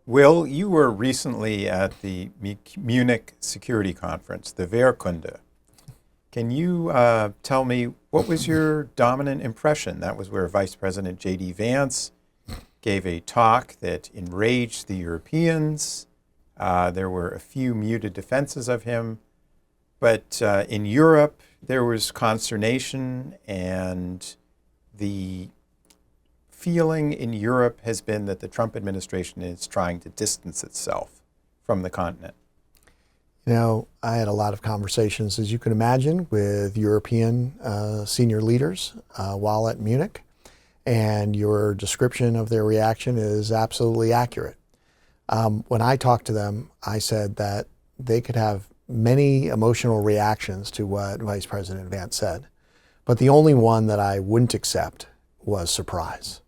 Will, you were recently at the Munich Security Conference, the Wehrkunde. Can you tell me what was your dominant impression? That was where Vice President J.D. Vance gave a talk that enraged the Europeans. There were a few muted defenses of him, but in Europe there was consternation, and the feeling in Europe has been that the Trump administration is trying to distance itself from the continent. You know, I had a lot of conversations, as you can imagine, with European senior leaders while at Munich, and your description of their reaction is absolutely accurate. When I talked to them, I said that they could have many emotional reactions to what Vice President Vance said, but the only one that I wouldn't accept was surprise.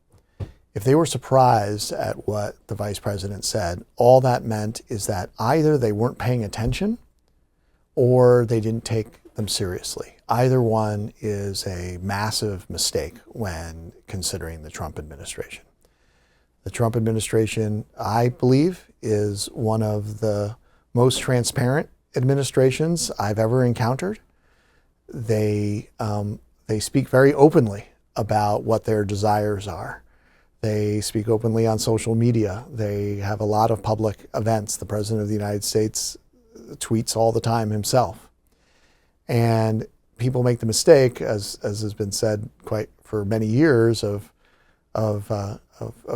If they were surprised at what the vice president said, all that meant is that either they weren't paying attention or they didn't take them seriously. Either one is a massive mistake when considering the Trump administration. The Trump administration, I believe, is one of the most transparent administrations I've ever encountered. They speak very openly about what their desires are. They speak openly on social media. They have a lot of public events. The President of the United States tweets all the time himself. And people make the mistake, as has been said quite for many years, of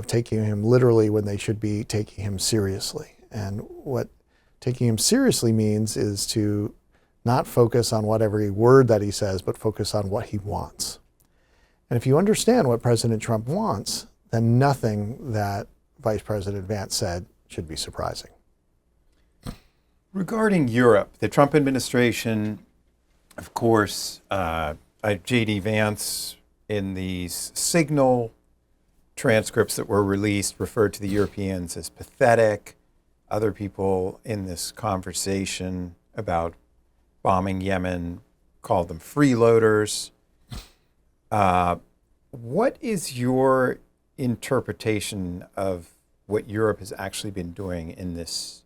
taking him literally when they should be taking him seriously. And what taking him seriously means is to not focus on what every word that he says, but focus on what he wants. And if you understand what President Trump wants, then nothing that Vice President Vance said should be surprising. Regarding Europe, the Trump administration, of course, J.D. Vance in these signal transcripts that were released referred to the Europeans as pathetic. Other people in this conversation about bombing Yemen called them freeloaders. What is your interpretation of what Europe has actually been doing in this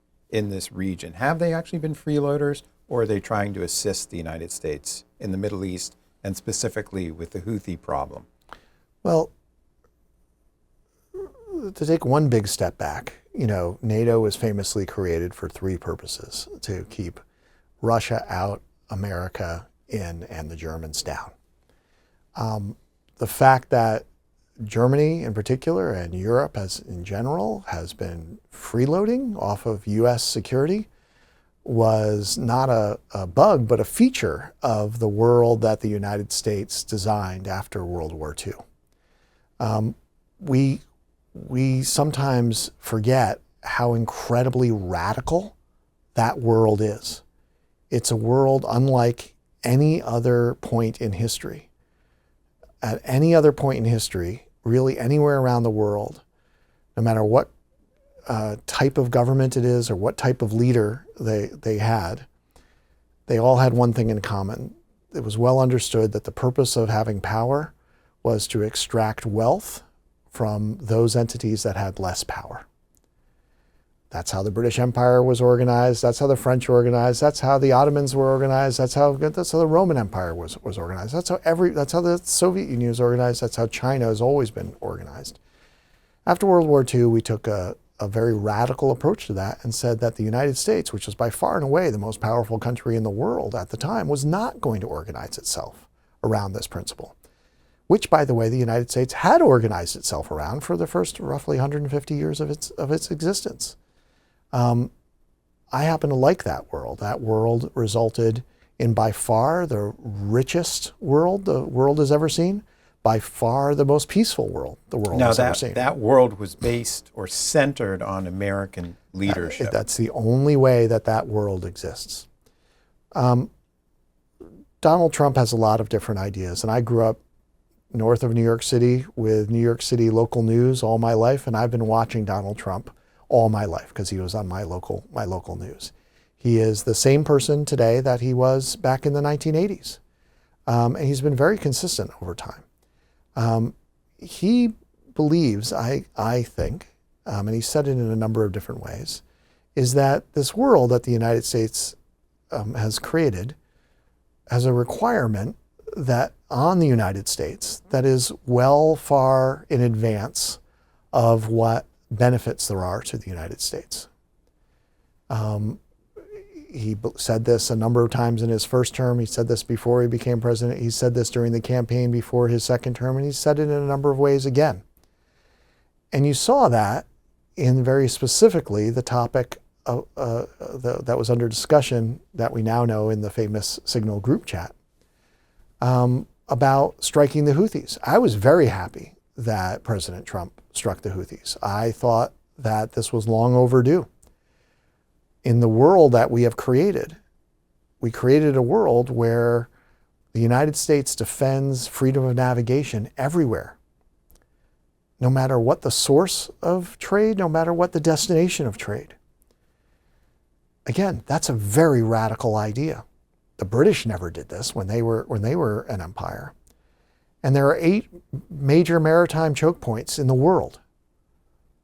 region? Have they actually been freeloaders, or are they trying to assist the United States in the Middle East, and specifically with the Houthi problem? Well, to take one big step back, you know, NATO was famously created for three purposes: to keep Russia out, America in, and the Germans down. The fact that Germany in particular and Europe as in general has been freeloading off of U.S. security was not a bug, but a feature of the world that the United States designed after World War II. We sometimes forget how incredibly radical that world is. It's a world unlike any other point in history. At any other point in history, really anywhere around the world, no matter what type of government it is or what type of leader they had, they all had one thing in common. It was well understood that the purpose of having power was to extract wealth from those entities that had less power. That's how the British Empire was organized. That's how the French were organized. That's how the Ottomans were organized. That's how the Roman Empire was organized. That's how the Soviet Union was organized. That's how China has always been organized. After World War II, we took a very radical approach to that and said that the United States, which was by far and away the most powerful country in the world at the time, was not going to organize itself around this principle, which, by the way, the United States had organized itself around for the first roughly 150 years of its existence. I happen to like that world. That world resulted in by far the richest world the world has ever seen, by far the most peaceful world the world has ever seen. That world was based or centered on American leadership. That's the only way that world exists. Donald Trump has a lot of different ideas, and I grew up north of New York City with New York City local news all my life, and I've been watching Donald Trump all my life because he was on my local news. He is the same person today that he was back in the 1980s. And he's been very consistent over time. He believes, I think, and he said it in a number of different ways, is that this world that the United States has created has a requirement that on the United States that is well far in advance of what benefits there are to the United States. He said this a number of times in his first term. He said this before he became president. He said this during the campaign before his second term, and he said it in a number of ways again. And you saw that in very specifically the topic that was under discussion that we now know in the famous Signal group chat about striking the Houthis. I was very happy that President Trump struck the Houthis. I thought that this was long overdue. In the world that we have created, we created a world where the United States defends freedom of navigation everywhere, no matter what the source of trade, no matter what the destination of trade. Again, that's a very radical idea. The British never did this when they were an empire. And there are 8 major maritime choke points in the world.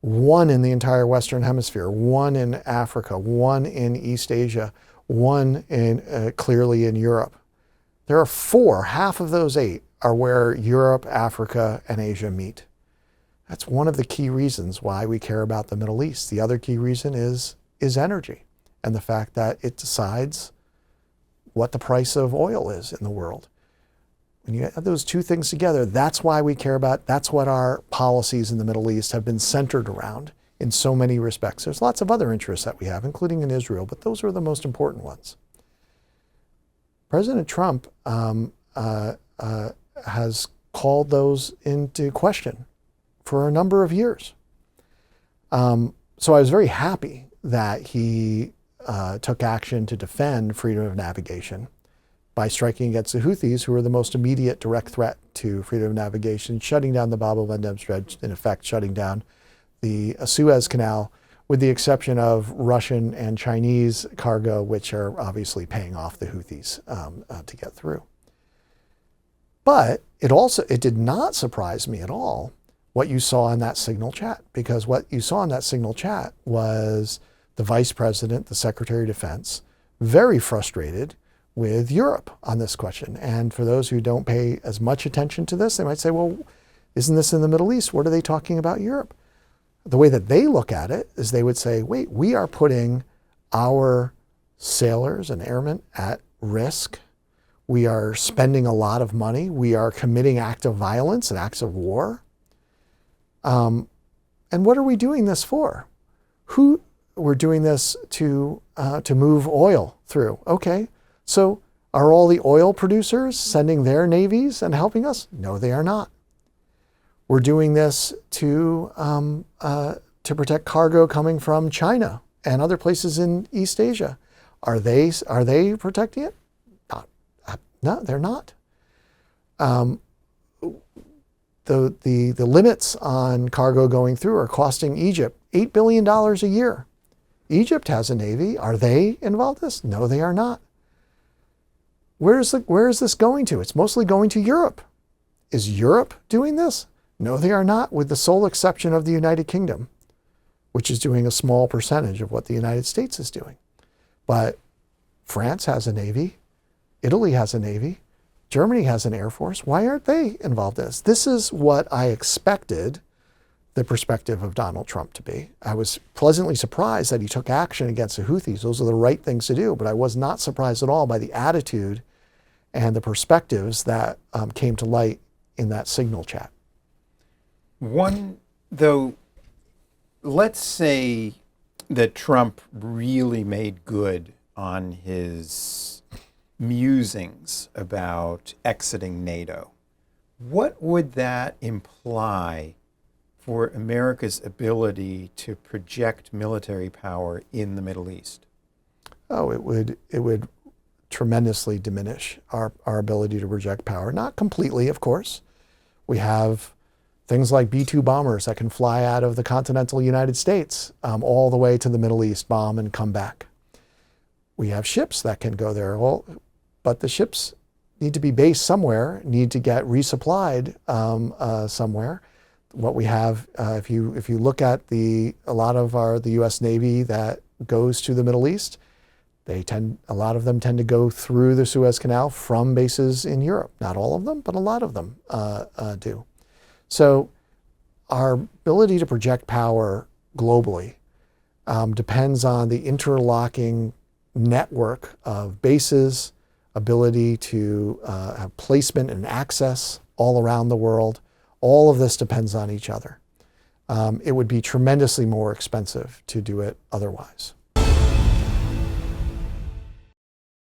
1 in the entire Western Hemisphere, 1 in Africa, 1 in East Asia, 1 in clearly in Europe. There are 4, half of those 8 are where Europe, Africa, and Asia meet. That's one of the key reasons why we care about the Middle East. The other key reason is energy and the fact that it decides what the price of oil is in the world. When you add those 2 things together, that's why we care about, that's what our policies in the Middle East have been centered around in so many respects. There's lots of other interests that we have, including in Israel, but those are the most important ones. President Trump has called those into question for a number of years. So I was very happy that he took action to defend freedom of navigation by striking against the Houthis, who are the most immediate direct threat to freedom of navigation, shutting down the Bab el-Mandeb Strait, in effect shutting down the Suez Canal, with the exception of Russian and Chinese cargo, which are obviously paying off the Houthis to get through. But it did not surprise me at all what you saw in that Signal chat, because what you saw in that Signal chat was the Vice President, the Secretary of Defense, very frustrated with Europe on this question. And for those who don't pay as much attention to this, they might say, well, isn't this in the Middle East? What are they talking about Europe? The way that they look at it is they would say, wait, we are putting our sailors and airmen at risk. We are spending a lot of money. We are committing acts of violence and acts of war. And what are we doing this for? We're doing this to move oil through. Okay. So are all the oil producers sending their navies and helping us? No, they are not. We're doing this to protect cargo coming from China and other places in East Asia. Are they protecting it? No, they're not. The limits on cargo going through are costing Egypt $8 billion a year. Egypt has a navy. Are they involved in this? No, they are not. Where is this going to? It's mostly going to Europe. Is Europe doing this? No, they are not, with the sole exception of the United Kingdom, which is doing a small percentage of what the United States is doing. But France has a navy. Italy has a navy. Germany has an air force. Why aren't they involved in this? This is what I expected the perspective of Donald Trump to be. I was pleasantly surprised that he took action against the Houthis. Those are the right things to do, but I was not surprised at all by the attitude and the perspectives that came to light in that Signal chat. Let's say that Trump really made good on his musings about exiting NATO. What would that imply for America's ability to project military power in the Middle East? Oh, it would tremendously diminish our ability to project power. Not completely, of course. We have things like B-2 bombers that can fly out of the continental United States all the way to the Middle East, bomb and come back. We have ships that can go there. Well, but the ships need to be based somewhere, need to get resupplied somewhere. what we have, if you look at a lot of the U.S. Navy that goes to the Middle East, a lot of them tend to go through the Suez Canal from bases in Europe. Not all of them, but a lot of them do. So our ability to project power globally depends on the interlocking network of bases, ability to have placement and access all around the world. All of this depends on each other. It would be tremendously more expensive to do it otherwise.